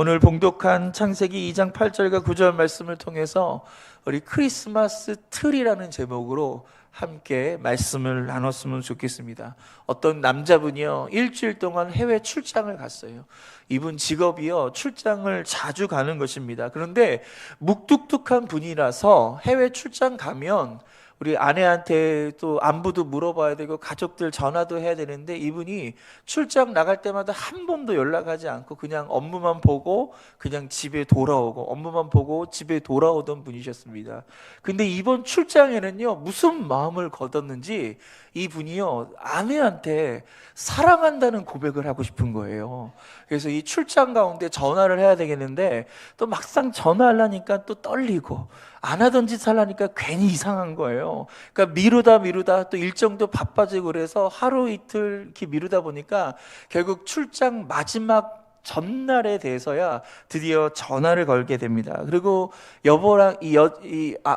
오늘 봉독한 창세기 2장 8절과 9절 말씀을 통해서 우리 크리스마스 트리라는 제목으로 함께 말씀을 나눴으면 좋겠습니다. 어떤 남자분이요, 일주일 동안 해외 출장을 갔어요. 이분 직업이요, 출장을 자주 가는 것입니다. 그런데 묵뚝뚝한 분이라서 해외 출장 가면 우리 아내한테 또 안부도 물어봐야 되고 가족들 전화도 해야 되는데, 이분이 출장 나갈 때마다 한 번도 연락하지 않고 그냥 업무만 보고 그냥 집에 돌아오고 업무만 보고 집에 돌아오던 분이셨습니다. 근데 이번 출장에는요, 무슨 마음을 거뒀는지 이분이요, 아내한테 사랑한다는 고백을 하고 싶은 거예요. 그래서 이 출장 가운데 전화를 해야 되겠는데 또 막상 전화하려니까 또 떨리고 안 하던 짓 하려니까 괜히 이상한 거예요. 그러니까 미루다 또 일정도 바빠지고 그래서 하루 이틀 이렇게 미루다 보니까 결국 출장 마지막 전날에 대해서야 드디어 전화를 걸게 됩니다. 그리고 여보랑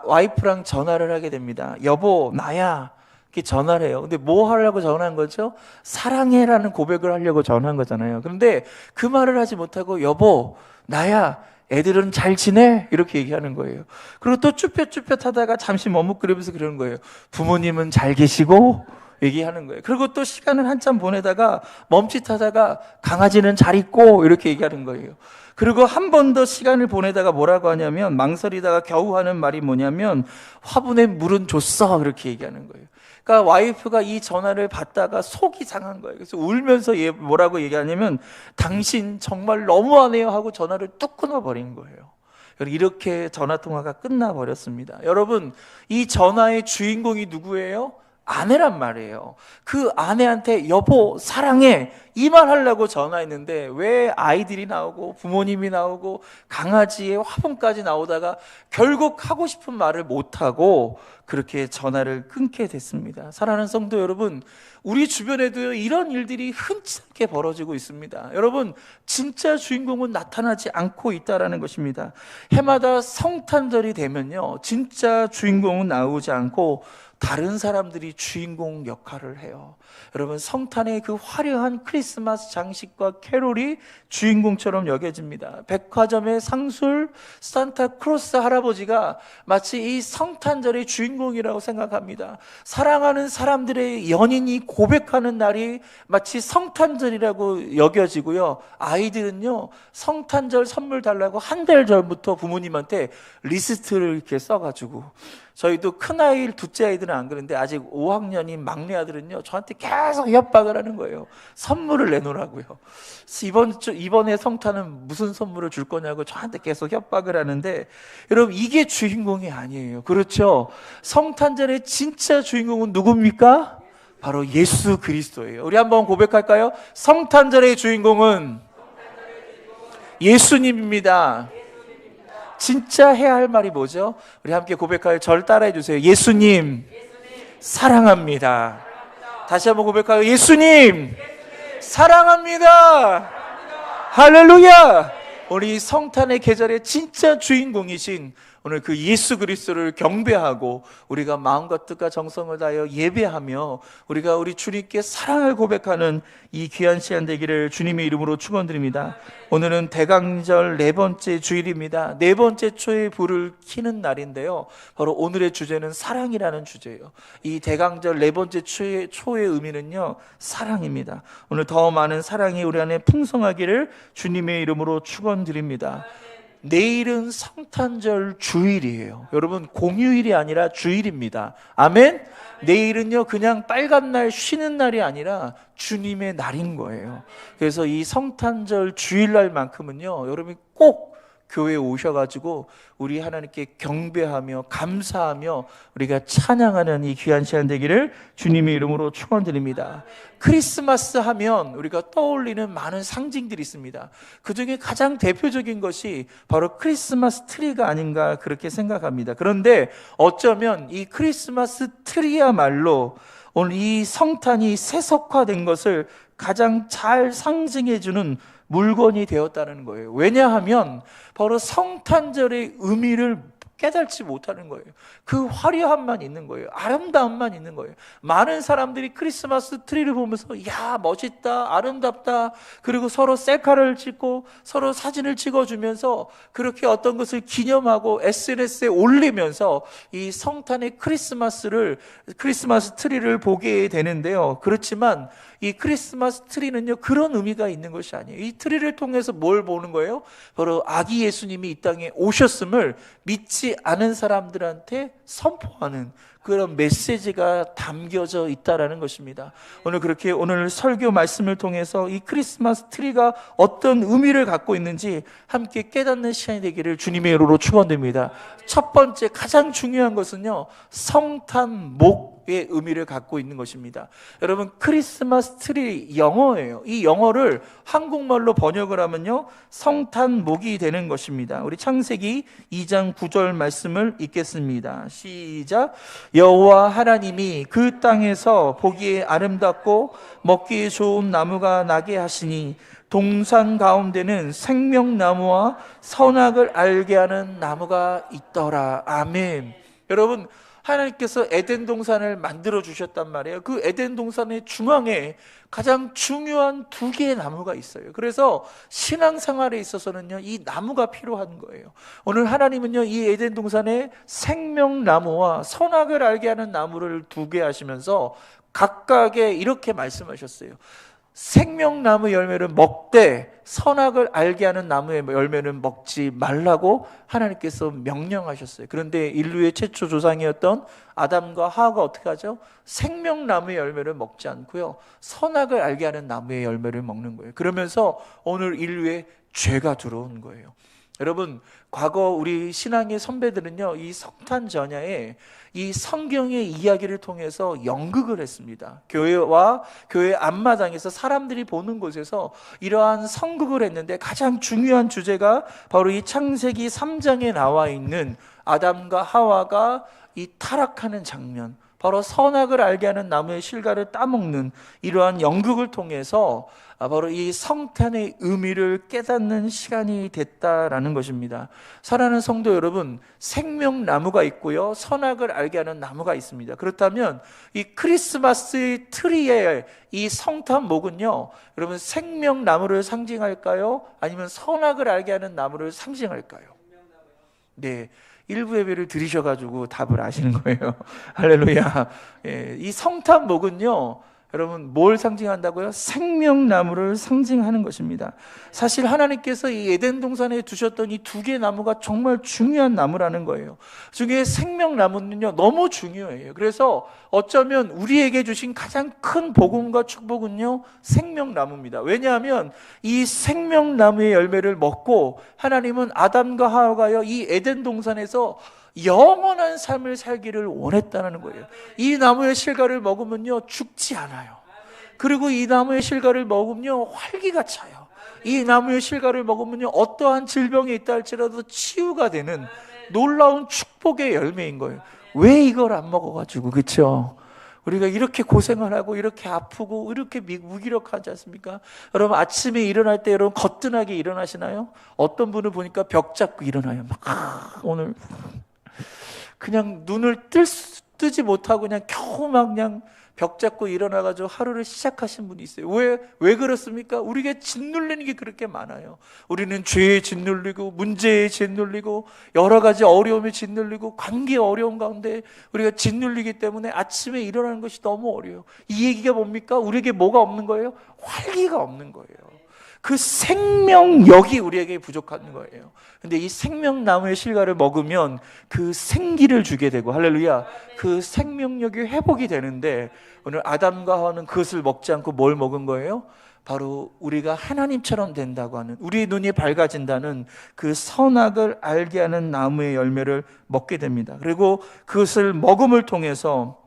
와이프랑 전화를 하게 됩니다. 여보, 나야. 이렇게 전화를 해요. 근데 뭐 하려고 전화한 거죠? 사랑해라는 고백을 하려고 전화한 거잖아요. 그런데 그 말을 하지 못하고 여보, 나야. 애들은 잘 지내? 이렇게 얘기하는 거예요. 그리고 또 쭈뼛쭈뼛 하다가 잠시 머뭇거리면서 그러는 거예요. 부모님은 잘 계시고? 얘기하는 거예요. 그리고 또 시간을 한참 보내다가 멈칫하다가 강아지는 잘 있고? 이렇게 얘기하는 거예요. 그리고 한 번 더 시간을 보내다가 뭐라고 하냐면, 망설이다가 겨우 하는 말이 뭐냐면, 화분에 물은 줬어? 이렇게 얘기하는 거예요. 그러니까 와이프가 이 전화를 받다가 속이 상한 거예요. 그래서 울면서 뭐라고 얘기하냐면, 당신 정말 너무하네요 하고 전화를 뚝 끊어버린 거예요. 이렇게 전화통화가 끝나버렸습니다. 여러분, 이 전화의 주인공이 누구예요? 아내란 말이에요. 그 아내한테 여보 사랑해 이 말 하려고 전화했는데 왜 아이들이 나오고 부모님이 나오고 강아지의 화분까지 나오다가 결국 하고 싶은 말을 못하고 그렇게 전화를 끊게 됐습니다. 사랑하는 성도 여러분, 우리 주변에도 이런 일들이 흔치 않게 벌어지고 있습니다. 여러분, 진짜 주인공은 나타나지 않고 있다는 것입니다. 해마다 성탄절이 되면요, 진짜 주인공은 나오지 않고 다른 사람들이 주인공 역할을 해요. 여러분, 성탄의 그 화려한 크리스마스 장식과 캐롤이 주인공처럼 여겨집니다. 백화점의 상술 산타크로스 할아버지가 마치 이 성탄절의 주인공이라고 생각합니다. 사랑하는 사람들의 연인이 고백하는 날이 마치 성탄절이라고 여겨지고요, 아이들은요, 성탄절 선물 달라고 한 달 전부터 부모님한테 리스트를 이렇게 써가지고, 저희도 큰아이, 둘째 아이들은 안 그런데 아직 5학년인 막내 아들은요, 저한테 계속 협박을 하는 거예요. 선물을 내놓으라고요. 이번에 성탄은 무슨 선물을 줄 거냐고 저한테 계속 협박을 하는데, 여러분, 이게 주인공이 아니에요. 그렇죠? 성탄절의 진짜 주인공은 누굽니까? 바로 예수 그리스도예요. 우리 한번 고백할까요? 성탄절의 주인공은 예수님입니다. 진짜 해야 할 말이 뭐죠? 우리 함께 고백할, 절 따라해 주세요. 예수님, 사랑합니다. 다시 한번 고백하여 예수님, 사랑합니다. 할렐루야. 우리 성탄의 계절의 진짜 주인공이신 오늘 그 예수 그리스도를 경배하고 우리가 마음과 뜻과 정성을 다하여 예배하며 우리가 우리 주님께 사랑을 고백하는 이 귀한 시간 되기를 주님의 이름으로 축원드립니다. 오늘은 대강절 네 번째 주일입니다. 네 번째 초의 불을 켜는 날인데요, 바로 오늘의 주제는 사랑이라는 주제예요. 이 대강절 네 번째 초의 의미는요, 사랑입니다. 오늘 더 많은 사랑이 우리 안에 풍성하기를 주님의 이름으로 축원드립니다. 내일은 성탄절 주일이에요. 여러분, 공휴일이 아니라 주일입니다. 아멘? 내일은요, 그냥 빨간 날 쉬는 날이 아니라 주님의 날인 거예요. 그래서 이 성탄절 주일날만큼은요, 여러분이 꼭 교회에 오셔가지고 우리 하나님께 경배하며 감사하며 우리가 찬양하는 이 귀한 시간 되기를 주님의 이름으로 축원드립니다. 크리스마스 하면 우리가 떠올리는 많은 상징들이 있습니다. 그 중에 가장 대표적인 것이 바로 크리스마스 트리가 아닌가 그렇게 생각합니다. 그런데 어쩌면 이 크리스마스 트리야말로 오늘 이 성탄이 세속화된 것을 가장 잘 상징해주는 물건이 되었다는 거예요. 왜냐하면 바로 성탄절의 의미를 깨닫지 못하는 거예요. 그 화려함만 있는 거예요. 아름다움만 있는 거예요. 많은 사람들이 크리스마스 트리를 보면서 야, 멋있다, 아름답다, 그리고 서로 셀카를 찍고 서로 사진을 찍어주면서 그렇게 어떤 것을 기념하고 SNS에 올리면서 이 성탄의 크리스마스 트리를 보게 되는데요. 그렇지만 이 크리스마스 트리는요, 그런 의미가 있는 것이 아니에요. 이 트리를 통해서 뭘 보는 거예요? 바로 아기 예수님이 이 땅에 오셨음을 믿지 않은 사람들한테 선포하는 그런 메시지가 담겨져 있다라는 것입니다. 오늘 설교 말씀을 통해서 이 크리스마스 트리가 어떤 의미를 갖고 있는지 함께 깨닫는 시간이 되기를 주님의 이름으로 축원드립니다. 첫 번째 가장 중요한 것은요, 성탄목의 의미를 갖고 있는 것입니다. 여러분, 크리스마스 트리 영어예요. 이 영어를 한국말로 번역을 하면요, 성탄목이 되는 것입니다. 우리 창세기 2장 9절 말씀을 읽겠습니다. 시작. 여호와 하나님이 그 땅에서 보기에 아름답고 먹기에 좋은 나무가 나게 하시니 동산 가운데는 생명나무와 선악을 알게 하는 나무가 있더라. 아멘. 여러분, 하나님께서 에덴 동산을 만들어 주셨단 말이에요. 그 에덴 동산의 중앙에 가장 중요한 두 개의 나무가 있어요. 그래서 신앙생활에 있어서는요, 이 나무가 필요한 거예요. 오늘 하나님은요, 이 에덴 동산에 생명나무와 선악을 알게 하는 나무를 두 개 하시면서 각각에 이렇게 말씀하셨어요. 생명나무 열매를 먹되 선악을 알게 하는 나무의 열매는 먹지 말라고 하나님께서 명령하셨어요. 그런데 인류의 최초 조상이었던 아담과 하와가 어떻게 하죠? 생명나무의 열매를 먹지 않고요, 선악을 알게 하는 나무의 열매를 먹는 거예요. 그러면서 오늘 인류에 죄가 들어온 거예요. 여러분, 과거 우리 신앙의 선배들은요, 이 성탄 전야에 이 성경의 이야기를 통해서 연극을 했습니다. 교회와 교회 앞마당에서 사람들이 보는 곳에서 이러한 성극을 했는데, 가장 중요한 주제가 바로 이 창세기 3장에 나와 있는 아담과 하와가 이 타락하는 장면, 바로 선악을 알게 하는 나무의 실과를 따먹는 이러한 연극을 통해서 바로 이 성탄의 의미를 깨닫는 시간이 됐다라는 것입니다. 사랑하는 성도 여러분, 생명나무가 있고요, 선악을 알게 하는 나무가 있습니다. 그렇다면 이 크리스마스 트리의 이 성탄목은요, 여러분, 생명나무를 상징할까요? 아니면 선악을 알게 하는 나무를 상징할까요? 네, 일부 예배를 들으셔가지고 답을 아시는 거예요. 할렐루야. 예, 이 성탄목은요, 여러분, 뭘 상징한다고요? 생명나무를 상징하는 것입니다. 사실 하나님께서 이 에덴 동산에 두셨던 이 두 개의 나무가 정말 중요한 나무라는 거예요. 중에 생명나무는요, 너무 중요해요. 그래서 어쩌면 우리에게 주신 가장 큰 복음과 축복은요, 생명나무입니다. 왜냐하면 이 생명나무의 열매를 먹고 하나님은 아담과 하와가요, 이 에덴 동산에서 영원한 삶을 살기를 원했다는 거예요. 이 나무의 실과를 먹으면요, 죽지 않아요. 그리고 이 나무의 실과를 먹으면요, 활기가 차요. 이 나무의 실과를 먹으면요, 어떠한 질병이 있다 할지라도 치유가 되는 놀라운 축복의 열매인 거예요. 왜 이걸 안 먹어가지고, 그렇죠? 우리가 이렇게 고생을 하고 이렇게 아프고 이렇게 무기력하지 않습니까? 여러분, 아침에 일어날 때 여러분 거뜬하게 일어나시나요? 어떤 분을 보니까 벽 잡고 일어나요. 막 오늘 그냥 눈을 뜨지 못하고 그냥 겨우 막 그냥 벽 잡고 일어나가지고 하루를 시작하신 분이 있어요. 왜 그렇습니까? 우리가 짓눌리는 게 그렇게 많아요. 우리는 죄에 짓눌리고 문제에 짓눌리고 여러 가지 어려움에 짓눌리고 관계의 어려움 가운데 우리가 짓눌리기 때문에 아침에 일어나는 것이 너무 어려워요. 이 얘기가 뭡니까? 우리에게 뭐가 없는 거예요? 활기가 없는 거예요. 그 생명력이 우리에게 부족한 거예요. 근데 이 생명나무의 실과를 먹으면 그 생기를 주게 되고, 할렐루야, 그 생명력이 회복이 되는데, 오늘 아담과 하와는 그것을 먹지 않고 뭘 먹은 거예요? 바로 우리가 하나님처럼 된다고 하는, 우리의 눈이 밝아진다는 그 선악을 알게 하는 나무의 열매를 먹게 됩니다. 그리고 그것을 먹음을 통해서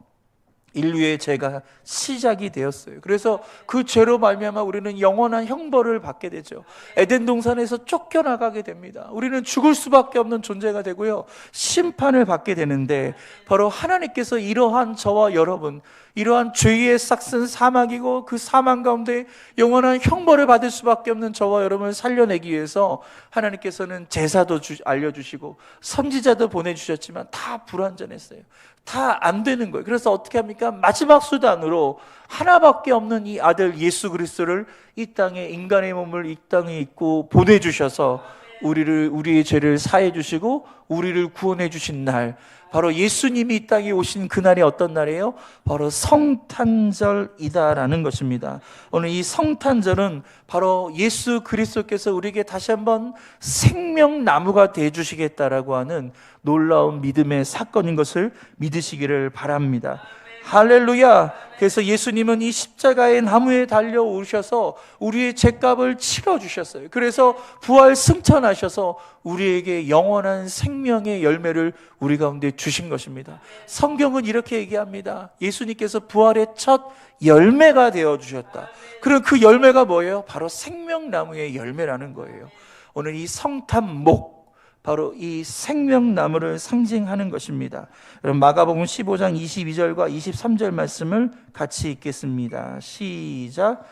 인류의 죄가 시작이 되었어요. 그래서 그 죄로 말미암아 우리는 영원한 형벌을 받게 되죠. 에덴 동산에서 쫓겨나가게 됩니다. 우리는 죽을 수밖에 없는 존재가 되고요, 심판을 받게 되는데, 바로 하나님께서 이러한 저와 여러분, 이러한 죄의 싹슨 사망이고 그 사망 가운데 영원한 형벌을 받을 수밖에 없는 저와 여러분을 살려내기 위해서 하나님께서는 제사도 알려주시고 선지자도 보내주셨지만 다 불완전했어요. 다 안 되는 거예요. 그래서 어떻게 합니까? 마지막 수단으로 하나밖에 없는 이 아들 예수 그리스도를 이 땅에, 인간의 몸을 이 땅에 입고 보내주셔서 우리의 죄를 사해 주시고 우리를 구원해 주신 날, 바로 예수님이 이 땅에 오신 그날이 어떤 날이에요? 바로 성탄절이다라는 것입니다. 오늘 이 성탄절은 바로 예수 그리스도께서 우리에게 다시 한번 생명나무가 되어주시겠다라고 하는 놀라운 믿음의 사건인 것을 믿으시기를 바랍니다. 할렐루야. 그래서 예수님은 이 십자가의 나무에 달려오셔서 우리의 죄값을 치러주셨어요. 그래서 부활 승천하셔서 우리에게 영원한 생명의 열매를 우리 가운데 주신 것입니다. 성경은 이렇게 얘기합니다. 예수님께서 부활의 첫 열매가 되어주셨다. 그럼 그 열매가 뭐예요? 바로 생명나무의 열매라는 거예요. 오늘 이 성탄목, 바로 이 생명나무를 상징하는 것입니다. 여러분, 마가복음 15장 22절과 23절 말씀을 같이 읽겠습니다. 시작.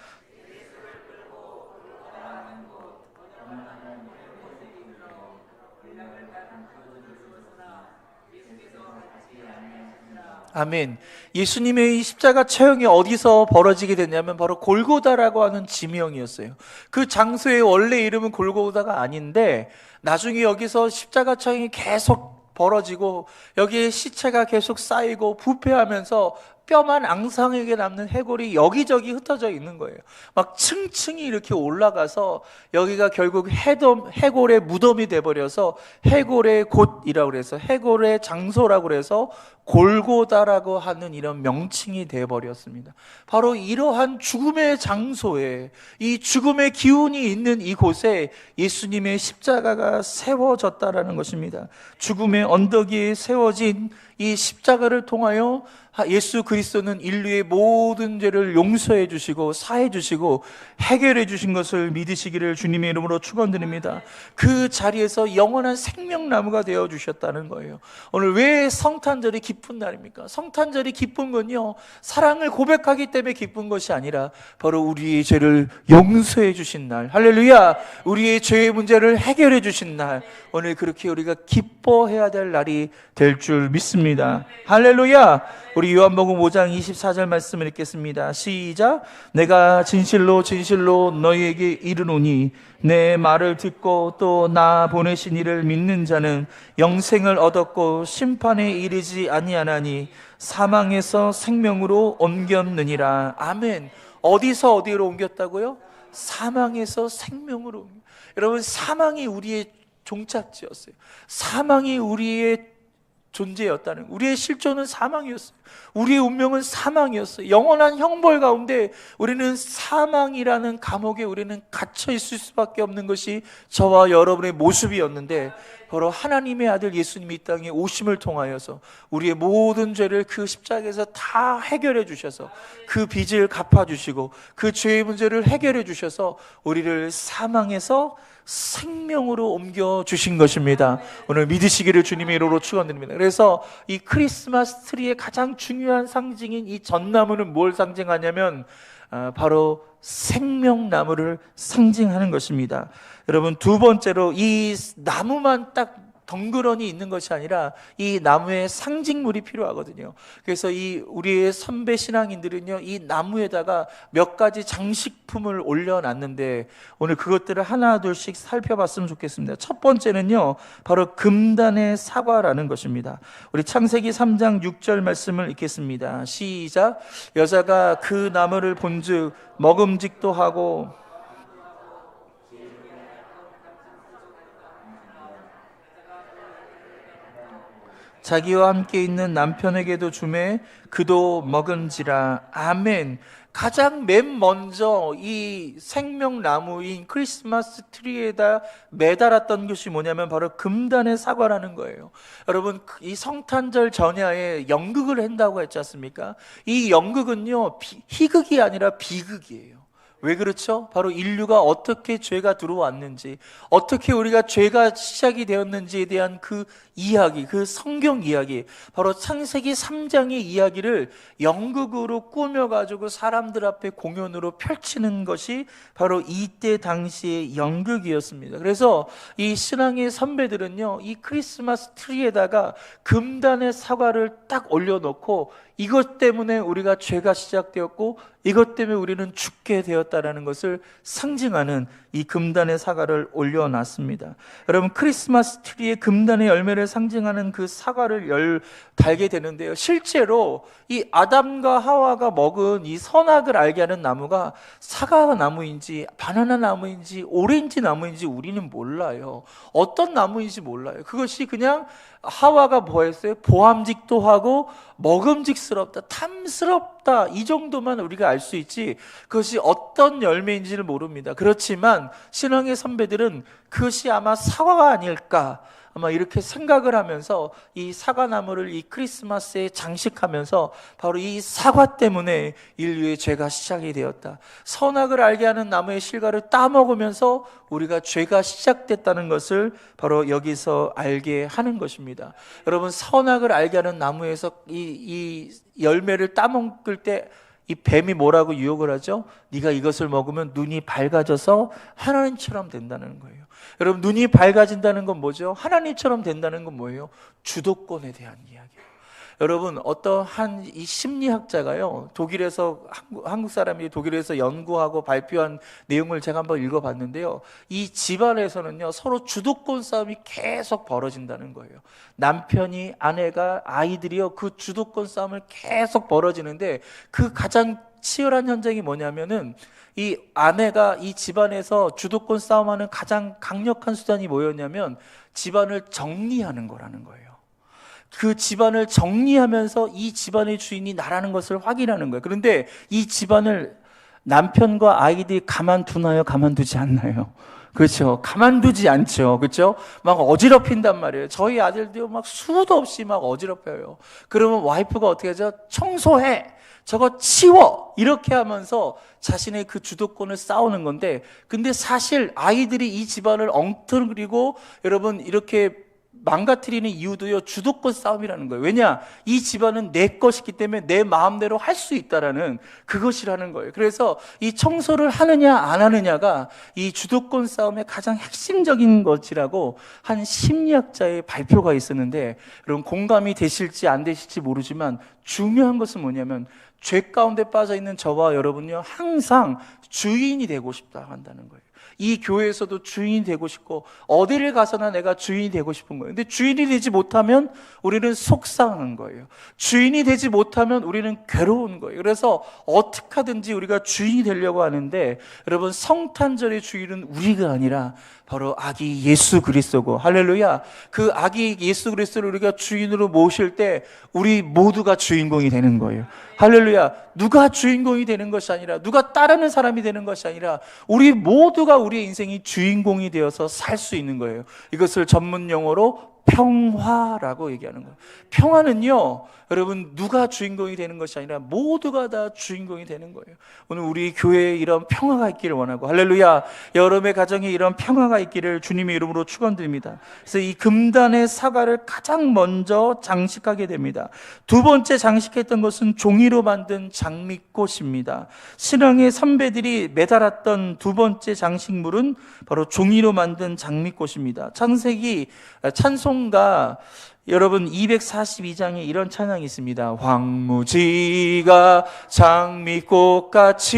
아멘. 예수님의 이 십자가 처형이 어디서 벌어지게 됐냐면 바로 골고다라고 하는 지명이었어요. 그 장소의 원래 이름은 골고다가 아닌데 나중에 여기서 십자가 처형이 계속 벌어지고 여기에 시체가 계속 쌓이고 부패하면서 뼈만 앙상하게 남는 해골이 여기저기 흩어져 있는 거예요. 막 층층이 이렇게 올라가서 여기가 결국 해골의 무덤이 돼버려서 해골의 곳이라고 그래서 해골의 장소라고 그래서 골고다라고 하는 이런 명칭이 돼버렸습니다. 바로 이러한 죽음의 장소에, 이 죽음의 기운이 있는 이곳에 예수님의 십자가가 세워졌다라는 것입니다. 죽음의 언덕 위에 세워진 이 십자가를 통하여 예수 그리스도는 인류의 모든 죄를 용서해 주시고 사해 주시고 해결해 주신 것을 믿으시기를 주님의 이름으로 축원드립니다. 그 자리에서 영원한 생명나무가 되어 주셨다는 거예요. 오늘 왜 성탄절이 기쁜 날입니까? 성탄절이 기쁜 건요, 사랑을 고백하기 때문에 기쁜 것이 아니라 바로 우리의 죄를 용서해 주신 날, 할렐루야, 우리의 죄의 문제를 해결해 주신 날, 오늘 그렇게 우리가 기뻐해야 될 날이 될 줄 믿습니다. 할렐루야. 우리 요한복음 5장 24절 말씀을 읽겠습니다. 시작. 내가 진실로 진실로 너희에게 이르노니 내 말을 듣고 또 나 보내신 이를 믿는 자는 영생을 얻었고 심판에 이르지 아니하나니 사망에서 생명으로 옮겼느니라. 아멘. 어디서 어디로 옮겼다고요? 사망에서 생명으로. 여러분, 사망이 우리의 종착지였어요. 사망이 우리의 존재였다는, 우리의 실존은 사망이었어요. 우리의 운명은 사망이었어요. 영원한 형벌 가운데 우리는 사망이라는 감옥에 우리는 갇혀 있을 수밖에 없는 것이 저와 여러분의 모습이었는데, 바로 하나님의 아들 예수님이 이 땅에 오심을 통하여서 우리의 모든 죄를 그 십자가에서 다 해결해 주셔서 그 빚을 갚아주시고 그 죄의 문제를 해결해 주셔서 우리를 사망에서 생명으로 옮겨주신 것입니다. 오늘 믿으시기를 주님의 이름으로 축원드립니다. 그래서 이 크리스마스 트리의 가장 중요한 상징인 이 전나무는 뭘 상징하냐면 바로 생명나무를 상징하는 것입니다. 여러분, 두 번째로 이 나무만 딱 덩그러니 있는 것이 아니라 이 나무에 상징물이 필요하거든요. 그래서 이 우리의 선배 신앙인들은요, 이 나무에다가 몇 가지 장식품을 올려놨는데 오늘 그것들을 하나 둘씩 살펴봤으면 좋겠습니다. 첫 번째는요, 바로 금단의 사과라는 것입니다. 우리 창세기 3장 6절 말씀을 읽겠습니다. 시작. 여자가 그 나무를 본즉 먹음직도 하고 자기와 함께 있는 남편에게도 주매 그도 먹은지라. 아멘. 가장 맨 먼저 이 생명나무인 크리스마스 트리에다 매달았던 것이 뭐냐면 바로 금단의 사과라는 거예요. 여러분, 이 성탄절 전야에 연극을 한다고 했지 않습니까? 이 연극은요, 희극이 아니라 비극이에요. 왜 그렇죠? 바로 인류가 어떻게 죄가 들어왔는지, 어떻게 우리가 죄가 시작이 되었는지에 대한 그 이야기, 그 성경 이야기, 바로 창세기 3장의 이야기를 연극으로 꾸며가지고 사람들 앞에 공연으로 펼치는 것이 바로 이때 당시의 연극이었습니다. 그래서 이 신앙의 선배들은요, 이 크리스마스 트리에다가 금단의 사과를 딱 올려놓고 이것 때문에 우리가 죄가 시작되었고 이것 때문에 우리는 죽게 되었다라는 것을 상징하는 이 금단의 사과를 올려놨습니다. 여러분, 크리스마스 트리의 금단의 열매를 상징하는 그 사과를 달게 되는데요, 실제로 이 아담과 하와가 먹은 이 선악을 알게 하는 나무가 사과 나무인지 바나나 나무인지 오렌지 나무인지 우리는 몰라요. 어떤 나무인지 몰라요. 그것이 그냥 하와가 뭐했어요? 보암직도 하고 먹음직스럽다, 탐스럽다, 이 정도만 우리가 알 수 있지 그것이 어떤 열매인지를 모릅니다. 그렇지만 신앙의 선배들은 그것이 아마 사과가 아닐까, 아마 이렇게 생각을 하면서 이 사과나무를 이 크리스마스에 장식하면서 바로 이 사과 때문에 인류의 죄가 시작이 되었다, 선악을 알게 하는 나무의 실과를 따먹으면서 우리가 죄가 시작됐다는 것을 바로 여기서 알게 하는 것입니다. 여러분, 선악을 알게 하는 나무에서 이 열매를 따먹을 때 이 뱀이 뭐라고 유혹을 하죠? 네가 이것을 먹으면 눈이 밝아져서 하나님처럼 된다는 거예요. 여러분, 눈이 밝아진다는 건 뭐죠? 하나님처럼 된다는 건 뭐예요? 주도권에 대한 이야기예요. 여러분, 어떠한 이 심리학자가요, 독일에서 한국 사람이 독일에서 연구하고 발표한 내용을 제가 한번 읽어봤는데요, 이 집안에서는요 서로 주도권 싸움이 계속 벌어진다는 거예요. 남편이, 아내가, 아이들이요 그 주도권 싸움을 계속 벌어지는데 그 가장 치열한 현장이 뭐냐면은 이 아내가 이 집안에서 주도권 싸움하는 가장 강력한 수단이 뭐였냐면 집안을 정리하는 거라는 거예요. 그 집안을 정리하면서 이 집안의 주인이 나라는 것을 확인하는 거예요. 그런데 이 집안을 남편과 아이들이 가만두나요? 가만두지 않나요? 그렇죠. 가만두지 않죠. 그렇죠? 막 어지럽힌단 말이에요. 저희 아들도 막 수도 없이 막 어지럽혀요. 그러면 와이프가 어떻게 하죠? 청소해! 저거 치워! 이렇게 하면서 자신의 그 주도권을 쌓는 건데, 근데 사실 아이들이 이 집안을 엉터리고 여러분 이렇게 망가뜨리는 이유도요 주도권 싸움이라는 거예요. 왜냐? 이 집안은 내 것이기 때문에 내 마음대로 할 수 있다라는 그것이라는 거예요. 그래서 이 청소를 하느냐 안 하느냐가 이 주도권 싸움의 가장 핵심적인 것이라고 한 심리학자의 발표가 있었는데, 여러분 공감이 되실지 안 되실지 모르지만 중요한 것은 뭐냐면 죄 가운데 빠져 있는 저와 여러분요 항상 주인이 되고 싶다 한다는 거예요. 이 교회에서도 주인이 되고 싶고 어디를 가서나 내가 주인이 되고 싶은 거예요. 근데 주인이 되지 못하면 우리는 속상한 거예요. 주인이 되지 못하면 우리는 괴로운 거예요. 그래서 어떻게 하든지 우리가 주인이 되려고 하는데, 여러분 성탄절의 주인은 우리가 아니라 바로 아기 예수 그리스도고, 할렐루야. 그 아기 예수 그리스도를 우리가 주인으로 모실 때 우리 모두가 주인공이 되는 거예요. 할렐루야. 누가 주인공이 되는 것이 아니라, 누가 따르는 사람이 되는 것이 아니라 우리 모두가 우리의 인생이 주인공이 되어서 살 수 있는 거예요. 이것을 전문 용어로 평화라고 얘기하는 거예요. 평화는요 여러분 누가 주인공이 되는 것이 아니라 모두가 다 주인공이 되는 거예요. 오늘 우리 교회에 이런 평화가 있기를 원하고, 할렐루야, 여러분의 가정에 이런 평화가 있기를 주님의 이름으로 축원드립니다. 그래서 이 금단의 사과를 가장 먼저 장식하게 됩니다. 두 번째 장식했던 것은 종이로 만든 장미꽃입니다. 신앙의 선배들이 매달았던 두 번째 장식물은 바로 종이로 만든 장미꽃입니다. 창세기 찬송가 여러분 242장에 이런 찬양이 있습니다. 황무지가 장미꽃같이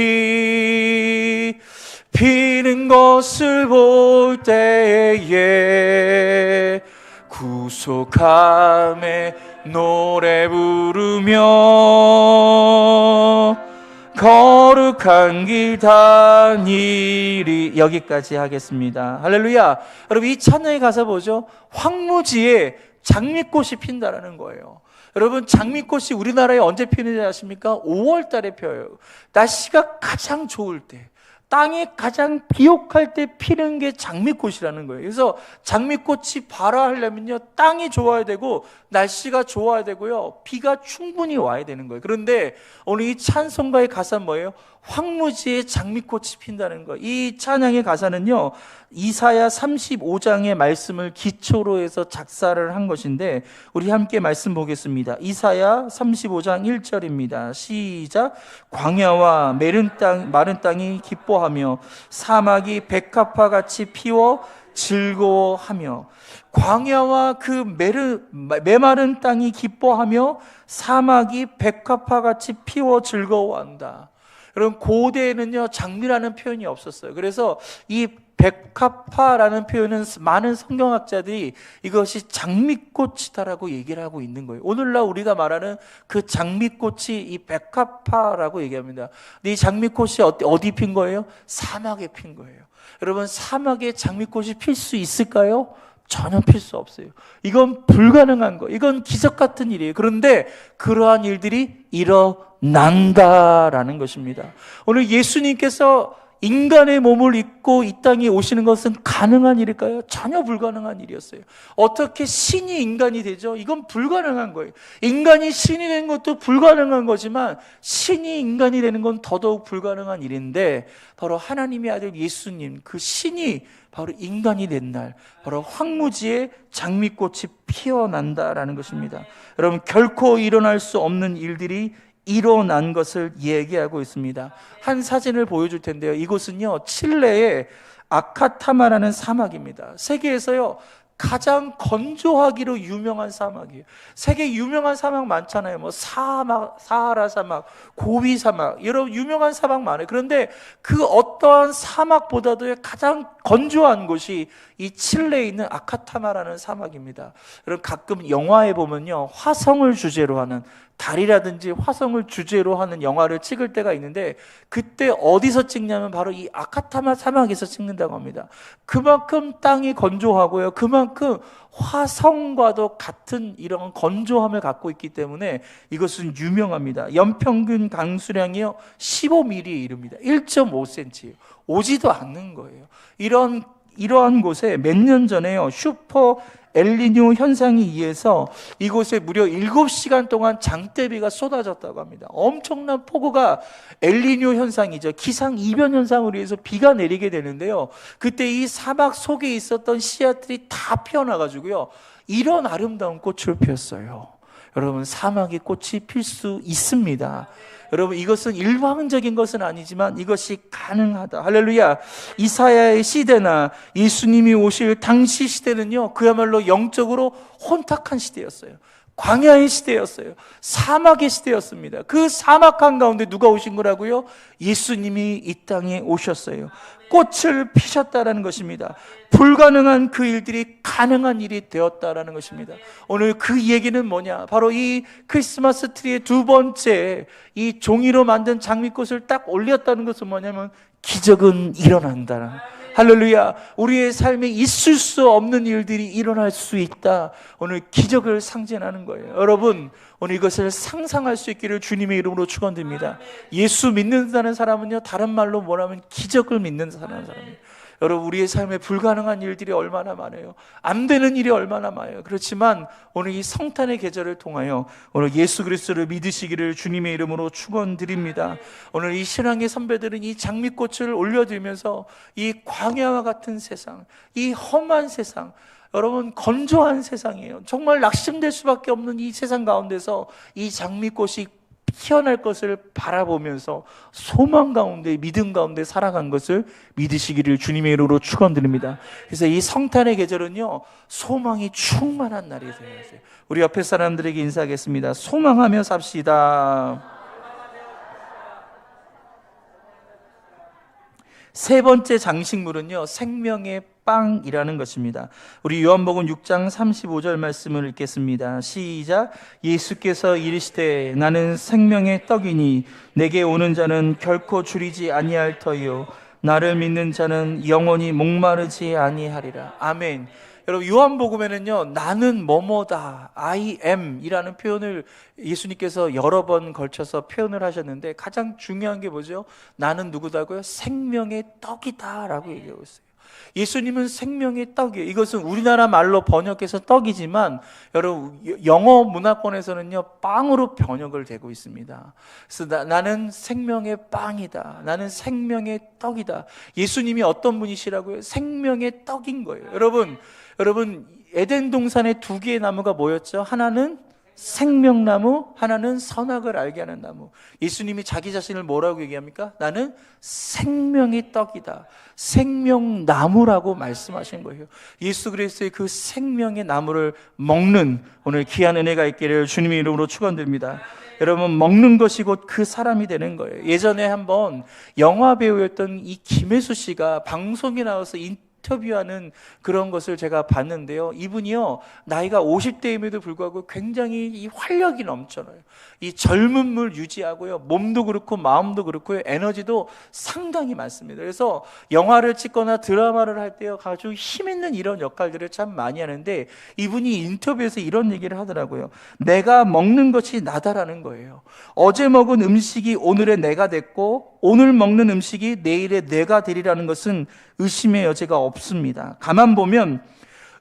피는 것을 볼 때에 구속함에 노래 부르며 거룩한 길 다니리. 여기까지 하겠습니다. 할렐루야. 여러분 이 찬양에 가서 보죠. 황무지에 장미꽃이 핀다라는 거예요. 여러분 장미꽃이 우리나라에 언제 피는지 아십니까? 5월 달에 펴요. 날씨가 가장 좋을 때, 땅이 가장 비옥할 때 피는 게 장미꽃이라는 거예요. 그래서 장미꽃이 발화하려면요, 땅이 좋아야 되고 날씨가 좋아야 되고요, 비가 충분히 와야 되는 거예요. 그런데 오늘 이 찬송가의 가사는 뭐예요? 황무지에 장미꽃이 핀다는 거예요. 이 찬양의 가사는요, 이사야 35장의 말씀을 기초로 해서 작사를 한 것인데, 우리 함께 말씀 보겠습니다. 이사야 35장 1절입니다. 시작. 광야와 마른 땅이 기뻐하며 사막이 백합화 같이 피워 즐거워하며. 광야와 그 메마른 땅이 기뻐하며 사막이 백합화 같이 피워 즐거워한다. 여러분, 고대에는요, 장미라는 표현이 없었어요. 그래서 이 백합화라는 표현은 많은 성경학자들이 이것이 장미꽃이다라고 얘기를 하고 있는 거예요. 오늘날 우리가 말하는 그 장미꽃이 이 백합화라고 얘기합니다. 근데 이 장미꽃이 어디 핀 거예요? 사막에 핀 거예요. 여러분, 사막에 장미꽃이 필 수 있을까요? 전혀 필 수 없어요. 이건 불가능한 거, 이건 기적 같은 일이에요. 그런데 그러한 일들이 일어난다라는 것입니다. 오늘 예수님께서 인간의 몸을 입고 이 땅에 오시는 것은 가능한 일일까요? 전혀 불가능한 일이었어요. 어떻게 신이 인간이 되죠? 이건 불가능한 거예요. 인간이 신이 되는 것도 불가능한 거지만 신이 인간이 되는 건 더더욱 불가능한 일인데, 바로 하나님의 아들 예수님, 그 신이 바로 인간이 된 날, 바로 황무지에 장미꽃이 피어난다라는 것입니다. 여러분, 결코 일어날 수 없는 일들이 일어난 것을 얘기하고 있습니다. 한 사진을 보여줄 텐데요. 이곳은요, 칠레의 아카타마라는 사막입니다. 세계에서요, 가장 건조하기로 유명한 사막이에요. 세계 유명한 사막 많잖아요. 뭐 사하라 사막, 고비 사막, 여러 유명한 사막 많아요. 그런데 그 어떠한 사막보다도 가장 건조한 곳이 이 칠레에 있는 아카타마라는 사막입니다. 여러분, 가끔 영화에 보면요, 화성을 주제로 하는, 달이라든지 화성을 주제로 하는 영화를 찍을 때가 있는데, 그때 어디서 찍냐면 바로 이 아카타마 사막에서 찍는다고 합니다. 그만큼 땅이 건조하고요, 그만큼 화성과도 같은 이런 건조함을 갖고 있기 때문에 이것은 유명합니다. 연평균 강수량이요 15mm에 이릅니다. 1.5cm, 오지도 않는 거예요. 이러한 곳에 몇 년 전에요, 슈퍼 엘니뇨 현상에 의해서 이곳에 무려 7시간 동안 장대비가 쏟아졌다고 합니다. 엄청난 폭우가, 엘니뇨 현상이죠. 기상 이변 현상으로 해서 비가 내리게 되는데요, 그때 이 사막 속에 있었던 씨앗들이 다 피어나가지고요, 이런 아름다운 꽃을 피웠어요. 여러분, 사막에 꽃이 필 수 있습니다. 여러분, 이것은 일방적인 것은 아니지만 이것이 가능하다. 할렐루야. 이사야의 시대나 예수님이 오실 당시 시대는요, 그야말로 영적으로 혼탁한 시대였어요. 광야의 시대였어요. 사막의 시대였습니다. 그 사막 한가운데 누가 오신 거라고요? 예수님이 이 땅에 오셨어요. 꽃을 피셨다라는 것입니다. 불가능한 그 일들이 가능한 일이 되었다라는 것입니다. 오늘 그 얘기는 뭐냐? 바로 이 크리스마스 트리의 두 번째, 이 종이로 만든 장미꽃을 딱 올렸다는 것은 뭐냐면 기적은 일어난다라는, 할렐루야. 우리의 삶에 있을 수 없는 일들이 일어날 수 있다. 오늘 기적을 상징하는 거예요. 여러분, 오늘 이것을 상상할 수 있기를 주님의 이름으로 축원드립니다. 예수 믿는다는 사람은요, 다른 말로 뭐라면 기적을 믿는 사람이에요. 여러분, 우리의 삶에 불가능한 일들이 얼마나 많아요. 안 되는 일이 얼마나 많아요. 그렇지만 오늘 이 성탄의 계절을 통하여 오늘 예수 그리스도를 믿으시기를 주님의 이름으로 축원드립니다. 오늘 이 신앙의 선배들은 이 장미꽃을 올려드리면서 이 광야와 같은 세상, 이 험한 세상, 여러분, 건조한 세상이에요. 정말 낙심될 수밖에 없는 이 세상 가운데서 이 장미꽃이 피어날 것을 바라보면서 소망 가운데, 믿음 가운데 살아간 것을 믿으시기를 주님의 이름으로 축원드립니다. 그래서 이 성탄의 계절은요, 소망이 충만한 날이 되어야 돼요. 우리 옆에 사람들에게 인사하겠습니다. 소망하며 삽시다. 세 번째 장식물은요, 생명의 빵이라는 것입니다. 우리 요한복음 6장 35절 말씀을 읽겠습니다. 시작. 예수께서 이르시되 나는 생명의 떡이니 내게 오는 자는 결코 줄이지 아니할 터이요 나를 믿는 자는 영원히 목마르지 아니하리라. 아멘. 여러분 요한복음에는요, 나는 뭐뭐다, I am 이라는 표현을 예수님께서 여러 번 걸쳐서 표현을 하셨는데, 가장 중요한 게 뭐죠? 나는 누구다고요? 생명의 떡이다 라고 얘기하고 있어요. 예수님은 생명의 떡이에요. 이것은 우리나라 말로 번역해서 떡이지만 여러분 영어 문화권에서는요, 빵으로 번역을 되고 있습니다. 그래서 나는 생명의 빵이다, 나는 생명의 떡이다. 예수님이 어떤 분이시라고요? 생명의 떡인 거예요. 여러분 에덴 동산에 두 개의 나무가 뭐였죠? 하나는 생명나무, 하나는 선악을 알게 하는 나무. 예수님이 자기 자신을 뭐라고 얘기합니까? 나는 생명의 떡이다, 생명나무라고 말씀하신 거예요. 예수 그리스도의 그 생명의 나무를 먹는 오늘 귀한 은혜가 있기를 주님의 이름으로 축원드립니다. 여러분, 먹는 것이 곧 그 사람이 되는 거예요. 예전에 한번 영화 배우였던 이 김혜수 씨가 방송에 나와서 인터뷰하는 그런 것을 제가 봤는데요, 이분이요, 나이가 50대임에도 불구하고 굉장히 이 활력이 넘쳐나요. 이 젊음을 유지하고요, 몸도 그렇고 마음도 그렇고요, 에너지도 상당히 많습니다. 그래서 영화를 찍거나 드라마를 할 때요, 아주 힘있는 이런 역할들을 참 많이 하는데, 이분이 인터뷰에서 이런 얘기를 하더라고요. 내가 먹는 것이 나다라는 거예요. 어제 먹은 음식이 오늘의 내가 됐고, 오늘 먹는 음식이 내일의 내가 되리라는 것은 의심의 여지가 없습니다. 가만 보면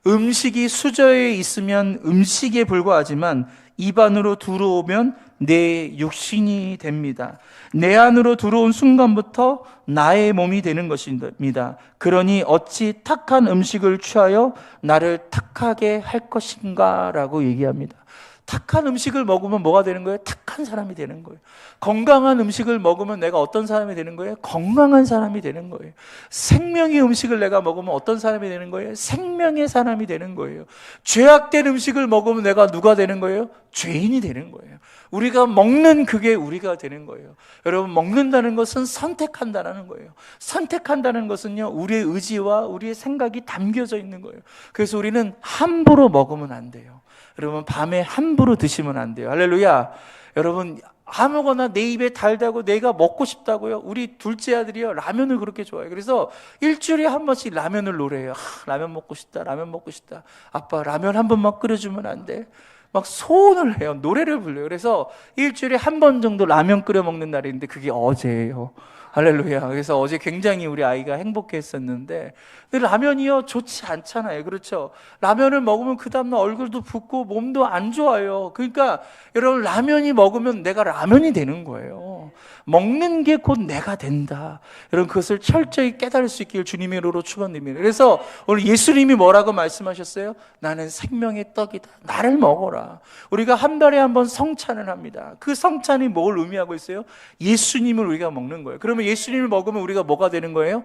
음식이 수저에 있으면 음식에 불과하지만 입 안으로 들어오면 내 육신이 됩니다. 내 안으로 들어온 순간부터 나의 몸이 되는 것입니다. 그러니 어찌 탁한 음식을 취하여 나를 탁하게 할 것인가 라고 얘기합니다. 탁한 음식을 먹으면 뭐가 되는 거예요? 탁한 사람이 되는 거예요. 건강한 음식을 먹으면 내가 어떤 사람이 되는 거예요? 건강한 사람이 되는 거예요. 생명의 음식을 내가 먹으면 어떤 사람이 되는 거예요? 생명의 사람이 되는 거예요. 죄악된 음식을 먹으면 내가 누가 되는 거예요? 죄인이 되는 거예요. 우리가 먹는 그게 우리가 되는 거예요. 여러분, 먹는다는 것은 선택한다는 거예요. 선택한다는 것은요, 우리의 의지와 우리의 생각이 담겨져 있는 거예요. 그래서 우리는 함부로 먹으면 안 돼요. 여러분, 밤에 함부로 드시면 안 돼요. 할렐루야. 여러분, 아무거나 내 입에 달다고 내가 먹고 싶다고요? 우리 둘째 아들이요, 라면을 그렇게 좋아해요. 그래서 일주일에 한 번씩 라면을 노래해요. 라면 먹고 싶다, 라면 먹고 싶다. 아빠, 라면 한 번만 끓여주면 안 돼? 막 소원을 해요. 노래를 불러요. 그래서 일주일에 한 번 정도 라면 끓여 먹는 날이 있는데 그게 어제예요. 할렐루야. 그래서 어제 굉장히 우리 아이가 행복했었는데, 근데 라면이요, 좋지 않잖아요. 그렇죠? 라면을 먹으면 그 다음날 얼굴도 붓고 몸도 안 좋아요. 그러니까 여러분, 라면이 먹으면 내가 라면이 되는 거예요. 먹는 게 곧 내가 된다. 여러분, 그것을 철저히 깨달을 수 있기를 주님의 이름으로 축원드립니다. 그래서 오늘 예수님이 뭐라고 말씀하셨어요? 나는 생명의 떡이다. 나를 먹어라. 우리가 한 달에 한 번 성찬을 합니다. 그 성찬이 뭘 의미하고 있어요? 예수님을 우리가 먹는 거예요. 그러면 예수님을 먹으면 우리가 뭐가 되는 거예요?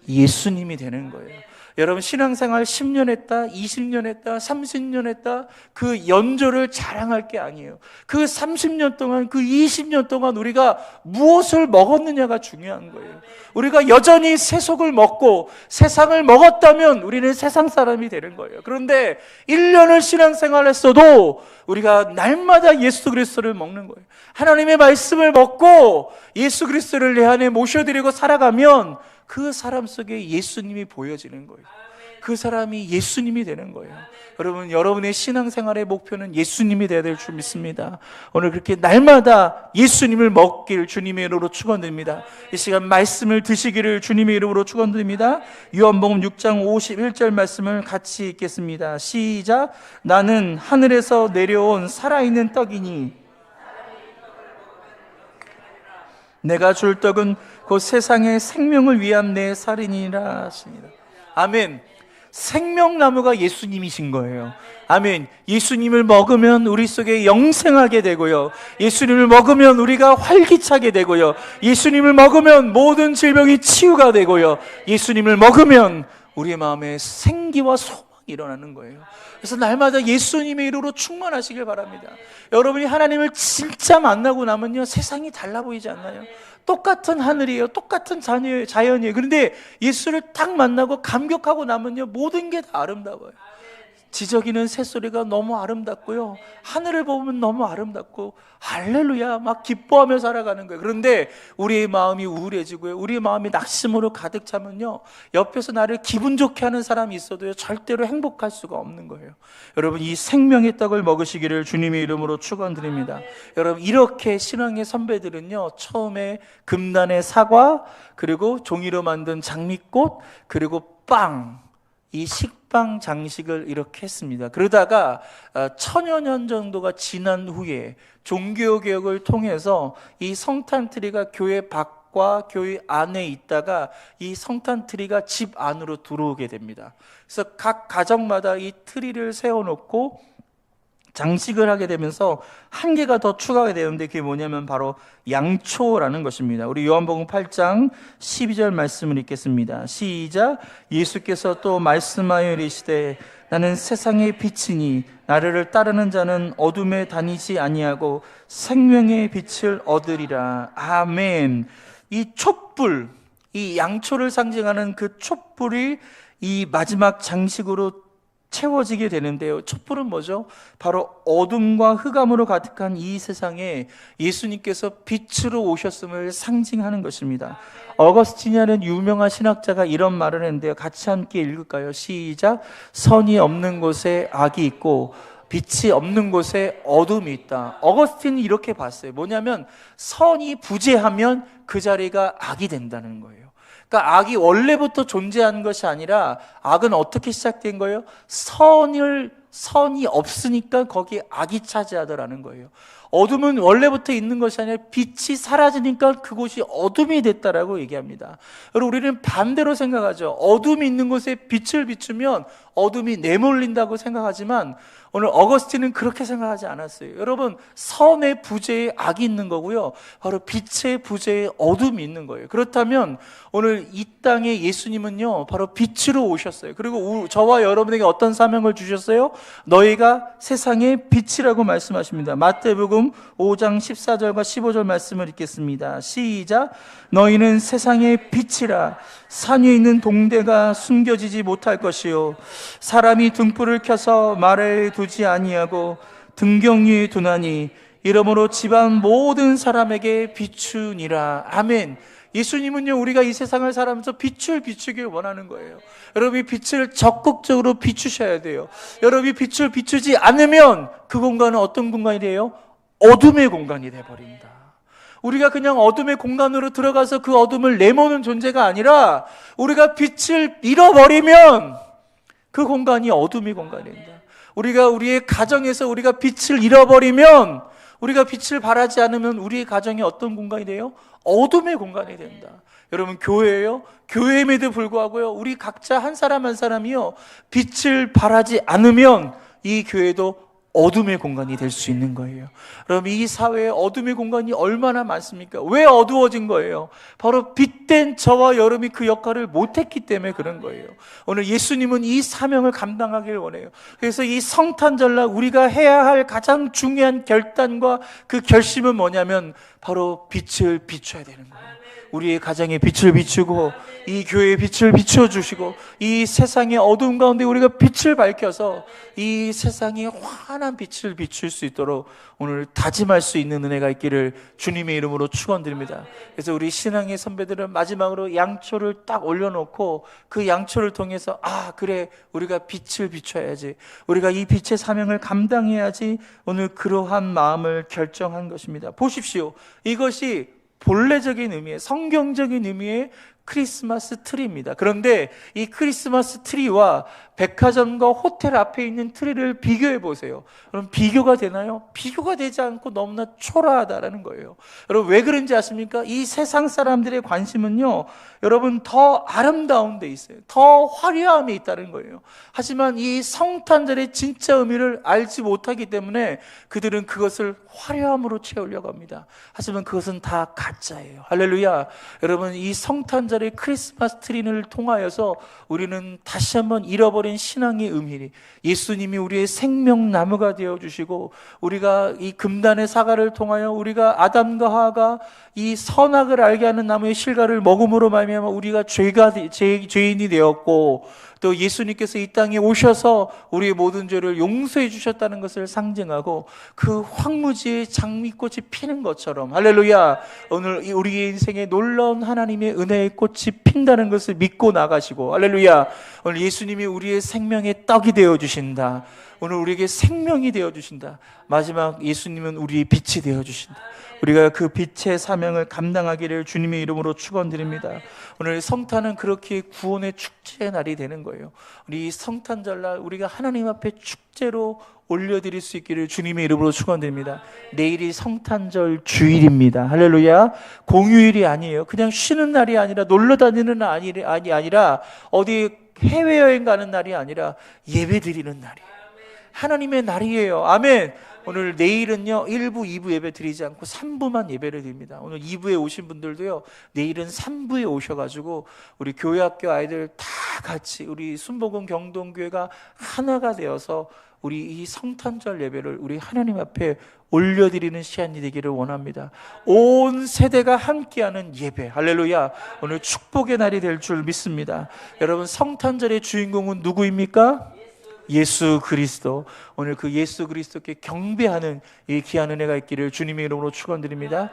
예수님이 되는 거예요. 여러분, 신앙생활 10년 했다, 20년 했다, 30년 했다, 그 연조를 자랑할 게 아니에요. 그 30년 동안, 그 20년 동안 우리가 무엇을 먹었느냐가 중요한 거예요. 우리가 여전히 세속을 먹고 세상을 먹었다면 우리는 세상 사람이 되는 거예요. 그런데 1년을 신앙생활 했어도 우리가 날마다 예수 그리스도를 먹는 거예요. 하나님의 말씀을 먹고 예수 그리스도를 내 안에 모셔드리고 살아가면 그 사람 속에 예수님이 보여지는 거예요. 그 사람이 예수님이 되는 거예요. 여러분, 여러분의 신앙생활의 목표는 예수님이 되어야 될 줄 믿습니다. 오늘 그렇게 날마다 예수님을 먹길 주님의 이름으로 축원드립니다. 이 시간 말씀을 드시기를 주님의 이름으로 축원드립니다. 요한복음 6장 51절 말씀을 같이 읽겠습니다. 시작. 나는 하늘에서 내려온 살아있는 떡이니 내가 줄 떡은 그 세상의 생명을 위한 내 살이니라 하십니다. 아멘. 생명나무가 예수님이신 거예요. 아멘. 예수님을 먹으면 우리 속에 영생하게 되고요, 예수님을 먹으면 우리가 활기차게 되고요, 예수님을 먹으면 모든 질병이 치유가 되고요, 예수님을 먹으면 우리의 마음에 생기와 소망이 일어나는 거예요. 그래서 날마다 예수님의 이름으로 충만하시길 바랍니다. 여러분이 하나님을 진짜 만나고 나면요, 세상이 달라 보이지 않나요? 똑같은 하늘이에요. 똑같은 자연이에요. 그런데 예수를 딱 만나고 감격하고 나면요, 모든 게 다 아름다워요. 지저귀는 새소리가 너무 아름답고요, 하늘을 보면 너무 아름답고 할렐루야 막 기뻐하며 살아가는 거예요. 그런데 우리의 마음이 우울해지고요, 우리의 마음이 낙심으로 가득 차면요, 옆에서 나를 기분 좋게 하는 사람이 있어도요 절대로 행복할 수가 없는 거예요. 여러분, 이 생명의 떡을 먹으시기를 주님의 이름으로 축원드립니다. 여러분, 이렇게 신앙의 선배들은요, 처음에 금단의 사과, 그리고 종이로 만든 장미꽃, 그리고 빵, 이 식빵 장식을 이렇게 했습니다. 그러다가 1000여 년 정도가 지난 후에 종교개혁을 통해서 이 성탄트리가 교회 밖과 교회 안에 있다가 이 성탄트리가 집 안으로 들어오게 됩니다. 그래서 각 가정마다 이 트리를 세워놓고 장식을 하게 되면서 한 개가 더 추가가 되는데, 그게 뭐냐면 바로 양초라는 것입니다. 우리 요한복음 8장 12절 말씀을 읽겠습니다. 시작. 예수께서 또 말씀하여 이르시되 나는 세상의 빛이니 나를 따르는 자는 어둠에 다니지 아니하고 생명의 빛을 얻으리라. 아멘. 이 촛불, 이 양초를 상징하는 그 촛불이 이 마지막 장식으로 채워지게 되는데요, 촛불은 뭐죠? 바로 어둠과 흑암으로 가득한 이 세상에 예수님께서 빛으로 오셨음을 상징하는 것입니다. 어거스티니아는 유명한 신학자가 이런 말을 했는데요, 같이 함께 읽을까요? 시작. 선이 없는 곳에 악이 있고 빛이 없는 곳에 어둠이 있다. 어거스틴이 이렇게 봤어요. 뭐냐면 선이 부재하면 그 자리가 악이 된다는 거예요. 그러니까 악이 원래부터 존재하는 것이 아니라 악은 어떻게 시작된 거예요? 선이 없으니까 거기에 악이 차지하더라는 거예요. 어둠은 원래부터 있는 것이 아니라 빛이 사라지니까 그곳이 어둠이 됐다라고 얘기합니다. 여러분, 우리는 반대로 생각하죠. 어둠이 있는 곳에 빛을 비추면 어둠이 내몰린다고 생각하지만 오늘 어거스틴은 그렇게 생각하지 않았어요. 여러분, 선의 부재에 악이 있는 거고요, 바로 빛의 부재에 어둠이 있는 거예요. 그렇다면 오늘 이 땅에 예수님은요 바로 빛으로 오셨어요. 그리고 저와 여러분에게 어떤 사명을 주셨어요? 너희가 세상의 빛이라고 말씀하십니다. 마태복음 5장 14절과 15절 말씀을 읽겠습니다. 시작. 너희는 세상의 빛이라. 산 위에 있는 동대가 숨겨지지 못할 것이요 사람이 등불을 켜서 말에 두지 아니하고 등경 위에 두나니 이러므로 집안 모든 사람에게 비추니라. 아멘. 예수님은요 우리가 이 세상을 살아가면서 빛을 비추길 원하는 거예요. 여러분이 빛을 적극적으로 비추셔야 돼요. 여러분이 빛을 비추지 않으면 그 공간은 어떤 공간이 돼요? 어둠의 공간이 돼버립니다. 우리가 그냥 어둠의 공간으로 들어가서 그 어둠을 내모는 존재가 아니라 우리가 빛을 잃어버리면 그 공간이 어둠의 공간이 된다. 우리가 우리의 가정에서 우리가 빛을 잃어버리면, 우리가 빛을 발하지 않으면 우리의 가정이 어떤 공간이 돼요? 어둠의 공간이 된다. 여러분, 교회예요? 교회임에도 불구하고요, 우리 각자 한 사람 한 사람이요 빛을 발하지 않으면 이 교회도 어둠의 공간이 될 수 있는 거예요. 여러분, 이 사회에 어둠의 공간이 얼마나 많습니까? 왜 어두워진 거예요? 바로 빛된 저와 여러분이 그 역할을 못했기 때문에 그런 거예요. 오늘 예수님은 이 사명을 감당하길 원해요. 그래서 이 성탄절날 우리가 해야 할 가장 중요한 결단과 그 결심은 뭐냐면 바로 빛을 비춰야 되는 거예요. 우리의 가정에 빛을 비추고 이 교회에 빛을 비춰주시고 이 세상의 어두운 가운데 우리가 빛을 밝혀서 이 세상에 환한 빛을 비출 수 있도록 오늘 다짐할 수 있는 은혜가 있기를 주님의 이름으로 축원드립니다. 그래서 우리 신앙의 선배들은 마지막으로 양초를 딱 올려놓고 그 양초를 통해서 그래, 우리가 빛을 비춰야지, 우리가 이 빛의 사명을 감당해야지, 오늘 그러한 마음을 결정한 것입니다. 보십시오. 이것이 본래적인 의미의, 성경적인 의미의 크리스마스 트리입니다. 그런데 이 크리스마스 트리와 백화점과 호텔 앞에 있는 트리를 비교해 보세요. 그럼 비교가 되나요? 비교가 되지 않고 너무나 초라하다라는 거예요. 여러분, 왜 그런지 아십니까? 이 세상 사람들의 관심은요, 여러분, 더 아름다운 데 있어요. 더 화려함에 있다는 거예요. 하지만 이 성탄절의 진짜 의미를 알지 못하기 때문에 그들은 그것을 화려함으로 채우려고 합니다. 하지만 그것은 다 가짜예요. 할렐루야. 여러분, 이 성탄절의 크리스마스 트리를 통하여서 우리는 다시 한번 잃어버린 신앙의 의미, 예수님이 우리의 생명나무가 되어주시고 우리가 이 금단의 사과를 통하여 우리가 아담과 하와가 이 선악을 알게 하는 나무의 실과를 먹음으로 말미암아 우리가 죄인이 되었고, 또 예수님께서 이 땅에 오셔서 우리의 모든 죄를 용서해 주셨다는 것을 상징하고 그 황무지에 장미꽃이 피는 것처럼 할렐루야, 오늘 우리의 인생에 놀라운 하나님의 은혜의 꽃이 핀다는 것을 믿고 나가시고 할렐루야, 오늘 예수님이 우리의 생명의 떡이 되어주신다. 오늘 우리에게 생명이 되어주신다. 마지막 예수님은 우리의 빛이 되어주신다. 우리가 그 빛의 사명을 감당하기를 주님의 이름으로 축원드립니다. 오늘 성탄은 그렇게 구원의 축제의 날이 되는 거예요. 우리 성탄절날 우리가 하나님 앞에 축제로 올려드릴 수 있기를 주님의 이름으로 축원드립니다. 내일이 성탄절 주일입니다. 할렐루야. 공휴일이 아니에요. 그냥 쉬는 날이 아니라 놀러 다니는 날이 아니라 어디 해외여행 가는 날이 아니라 예배 드리는 날이에요. 하나님의 날이에요. 아멘. 오늘 내일은요 1부, 2부 예배 드리지 않고 3부만 예배를 드립니다. 오늘 2부에 오신 분들도요 내일은 3부에 오셔가지고 우리 교회학교 아이들 다 같이 우리 순복음 경동교회가 하나가 되어서 우리 이 성탄절 예배를 우리 하나님 앞에 올려드리는 시간이 되기를 원합니다. 온 세대가 함께하는 예배, 할렐루야. 오늘 축복의 날이 될 줄 믿습니다. 여러분, 성탄절의 주인공은 누구입니까? 예수 그리스도. 오늘 그 예수 그리스도께 경배하는 이 귀한 은혜가 있기를 주님의 이름으로 축원드립니다.